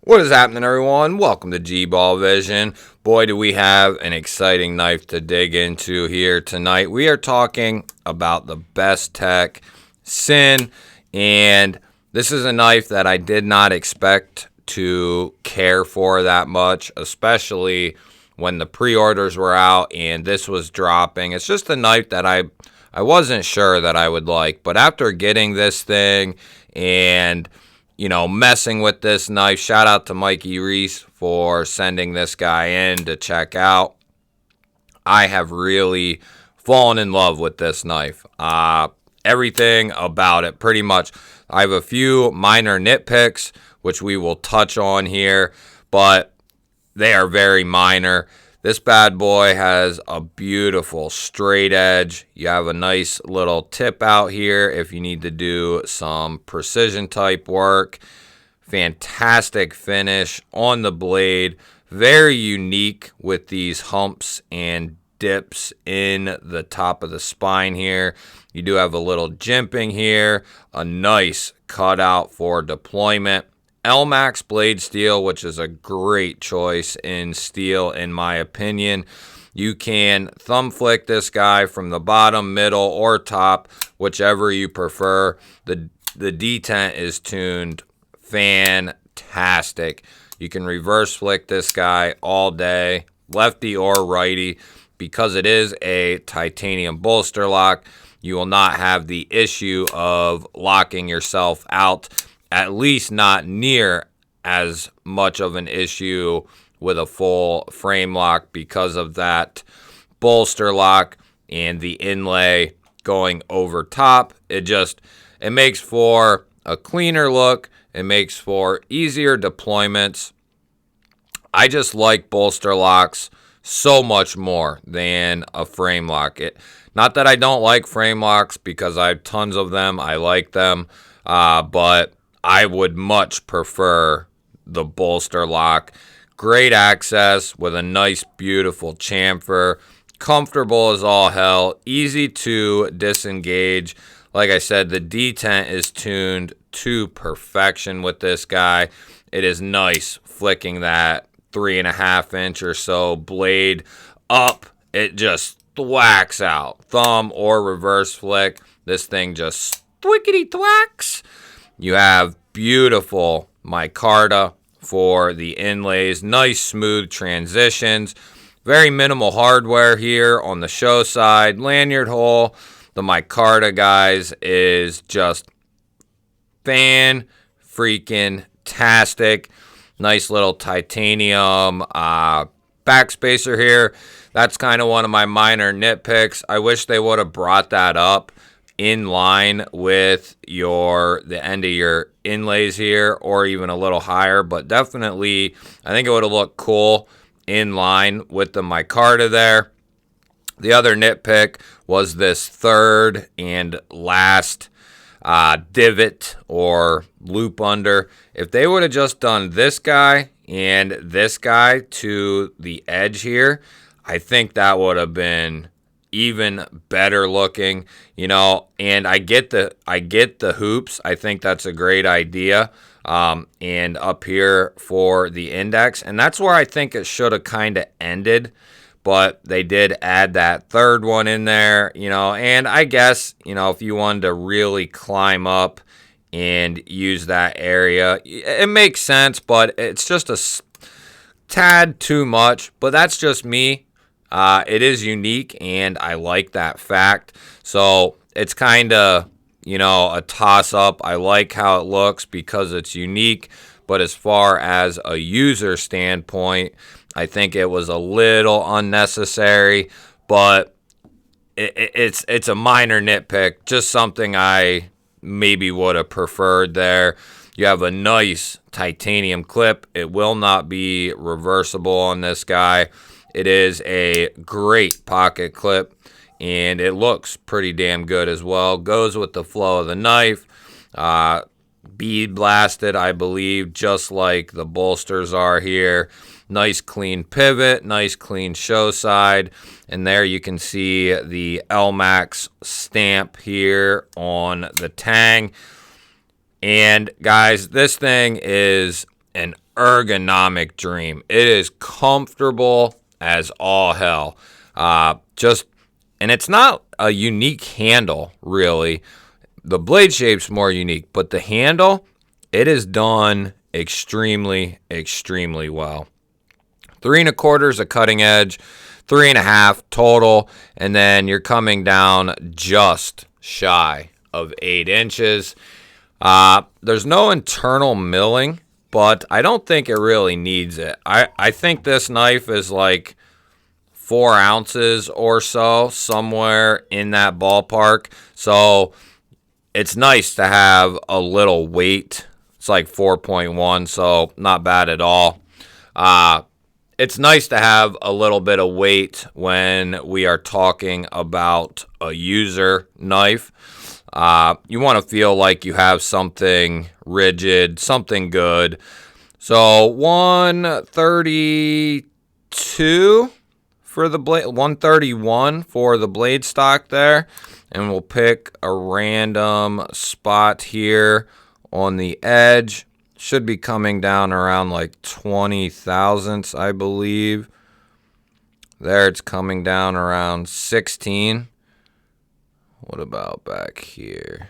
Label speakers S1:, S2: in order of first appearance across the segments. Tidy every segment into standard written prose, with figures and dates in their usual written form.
S1: What is happening, everyone? Welcome to GBALL Vision. Boy, do we have an exciting knife to dig into here tonight. We are talking about the Bestech Sin, and this is a knife that I did not expect to care for that much, especially when the pre-orders were out and this was dropping. It's just a knife that I wasn't sure that I would like, but after getting this thing and messing with this knife. Shout out to Mikey Reese for sending this guy in to check out. I have really fallen in love with this knife. Everything about it, pretty much. I have a few minor nitpicks, which we will touch on here, but they are very minor. This bad boy has a beautiful straight edge. You have a nice little tip out here if you need to do some precision type work. Fantastic finish on the blade. Very unique with these humps and dips in the top of the spine here. You do have a little jimping here. A nice cutout for deployment. LMAX blade steel, which is a great choice in steel in my opinion. You can thumb flick this guy from the bottom, middle, or top, whichever you prefer. The detent is tuned fantastic. You can reverse flick this guy all day, lefty or righty. Because it is a titanium bolster lock, you will not have the issue of locking yourself out. At least not near as much of an issue with a full frame lock because of that bolster lock and the inlay going over top. It makes for a cleaner look. It makes for easier deployments. I just like bolster locks so much more than a frame lock. Not that I don't like frame locks because I have tons of them. I like them, but I would much prefer the bolster lock. Great access with a nice, beautiful chamfer. Comfortable as all hell. Easy to disengage. Like I said, the detent is tuned to perfection with this guy. It is nice flicking that 3.5 inch or so blade up. It just thwacks out. Thumb or reverse flick. This thing just thwickety thwacks. You have beautiful micarta for the inlays. Nice smooth transitions. Very minimal hardware here on the show side. Lanyard hole. The micarta, guys, is just fan-freaking-tastic. Nice little titanium backspacer here. That's kind of one of my minor nitpicks. I wish they would have brought that up in line with the end of your inlays here, or even a little higher, but definitely I think it would have looked cool in line with the micarta there. The other nitpick was this third and last divot or loop under. If they would have just done this guy and this guy to the edge here, I think that would have been even better looking, and I get the hoops. I think that's a great idea. And up here for the index, and that's where I think it should have kind of ended, but they did add that third one in there, and I guess, if you wanted to really climb up and use that area, it makes sense, but it's just a tad too much, but that's just me. It is unique, and I like that fact. So it's kind of, a toss-up. I like how it looks because it's unique, but as far as a user standpoint, I think it was a little unnecessary, but it's a minor nitpick, just something I maybe would have preferred there. You have a nice titanium clip. It will not be reversible on this guy. It is a great pocket clip, and it looks pretty damn good as well. Goes with the flow of the knife. Bead blasted, I believe, just like the bolsters are here. Nice clean pivot, nice clean show side. And there you can see the LMAX stamp here on the tang. And guys, this thing is an ergonomic dream. It is comfortable as all hell. And it's not a unique handle, really. The blade shape's more unique, but the handle, it is done extremely, extremely well. 3 1/4 is a cutting edge, 3 1/2 total, and then you're coming down just shy of 8 inches. There's no internal milling, but I don't think it really needs it. I think this knife is like 4 ounces or so, somewhere in that ballpark. So it's nice to have a little weight. It's like 4.1, so not bad at all. It's nice to have a little bit of weight when we are talking about a user knife. You want to feel like you have something rigid, something good. So 132 for the blade, 131 for the blade stock there. And we'll pick a random spot here on the edge. Should be coming down around like 20 thousandths, I believe. There it's coming down around 16. What about back here?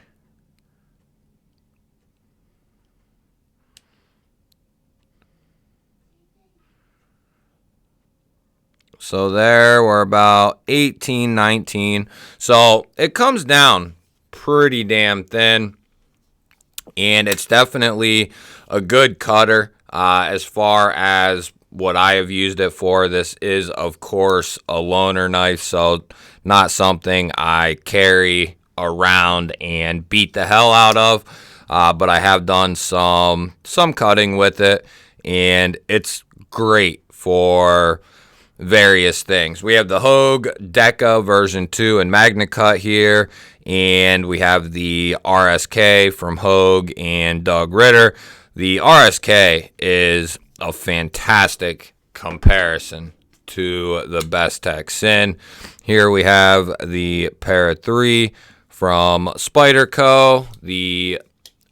S1: So there we're about 18, 19. So it comes down pretty damn thin. And it's definitely a good cutter as far as what I have used it for. This is, of course, a loaner knife, so not something I carry around and beat the hell out of. But I have done some cutting with it, and it's great for various things. We have the Hogue Deca version 2 and Magna Cut here, and we have the RSK from Hogue and Doug Ritter. The RSK is a fantastic comparison to the Bestech Sin. Here we have the Para 3 from Spyderco, the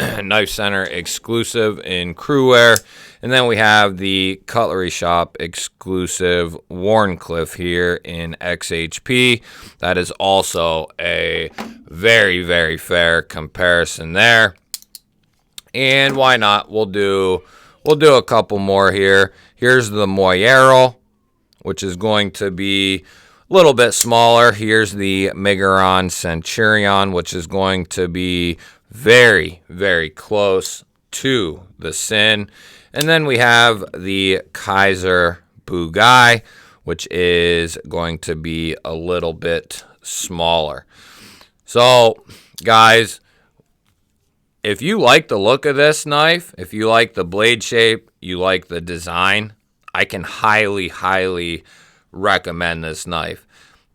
S1: Knife Center exclusive in Crewwear. And then we have the Cutlery Shop exclusive Warncliffe here in XHP. That is also a very, very fair comparison there. And why not? We'll do a couple more here. Here's the Moyero, which is going to be a little bit smaller. Here's the Migueron Centurion, which is going to be very, very close to the Sin. And then we have the Kaiser Bugai, which is going to be a little bit smaller. So, guys, if you like the look of this knife, if you like the blade shape, you like the design, I can highly, highly recommend this knife.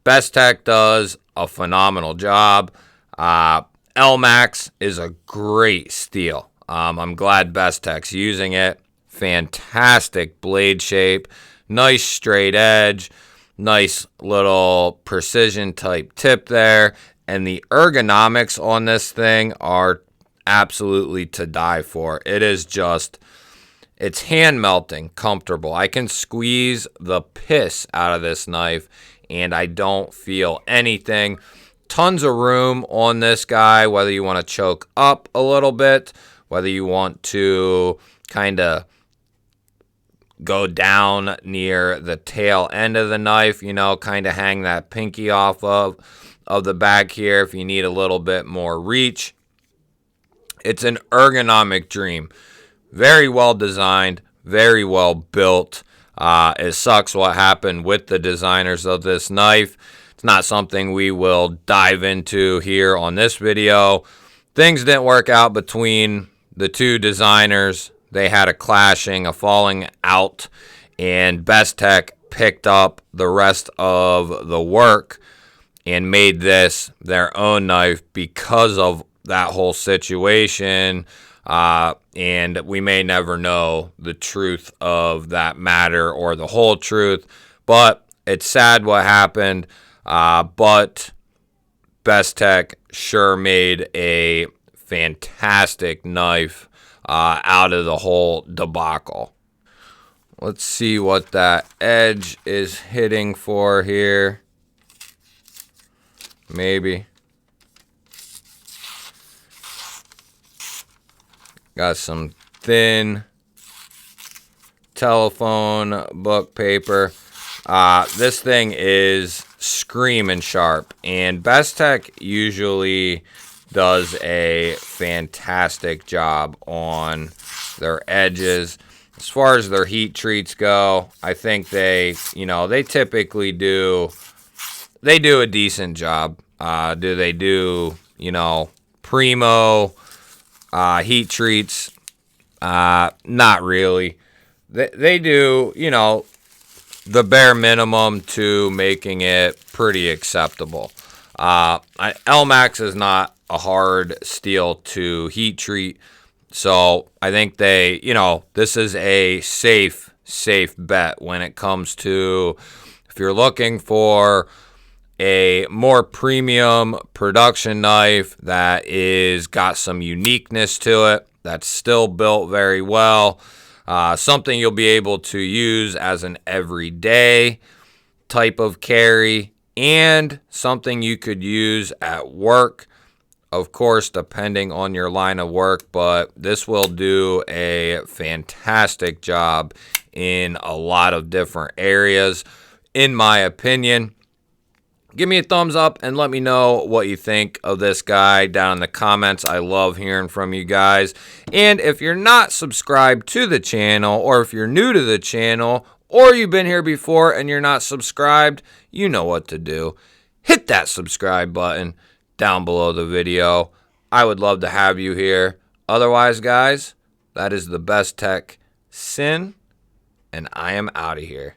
S1: Bestech does a phenomenal job. LMAX is a great steel. I'm glad Bestech's using it. Fantastic blade shape, nice straight edge, nice little precision type tip there, and the ergonomics on this thing are absolutely to die for. It is just, it's hand melting comfortable. I can squeeze the piss out of this knife and I don't feel anything. Tons of room on this guy, whether you want to choke up a little bit, whether you want to kind of go down near the tail end of the knife, you know, kind of hang that pinky off of the back here if you need a little bit more reach. It's an ergonomic dream. Very well designed, very well built. It sucks what happened with the designers of this knife. It's not something we will dive into here on this video. Things didn't work out between the two designers. They had a clashing, a falling out, and Bestech picked up the rest of the work and made this their own knife because of that whole situation. And we may never know the truth of that matter or the whole truth, but it's sad what happened. But Bestech sure made a fantastic knife out of the whole debacle. Let's see what that edge is hitting for here. Maybe. Got some thin telephone book paper. This thing is screaming sharp, and Bestech usually does a fantastic job on their edges. As far as their heat treats go, I think they typically do a decent job. Do they do, primo heat treats? Not really. They do, the bare minimum to making it pretty acceptable. LMAX is not a hard steel to heat treat, so I think this is a safe bet when it comes to if you're looking for a more premium production knife that is got some uniqueness to it, that's still built very well, something you'll be able to use as an everyday type of carry, and something you could use at work, of course, depending on your line of work, but this will do a fantastic job in a lot of different areas, in my opinion. Give me a thumbs up and let me know what you think of this guy down in the comments. I love hearing from you guys. And if you're not subscribed to the channel, or if you're new to the channel, or you've been here before and you're not subscribed, you know what to do. Hit that subscribe button down below the video. I would love to have you here. Otherwise, guys, that is the Bestech Sin, and I am out of here.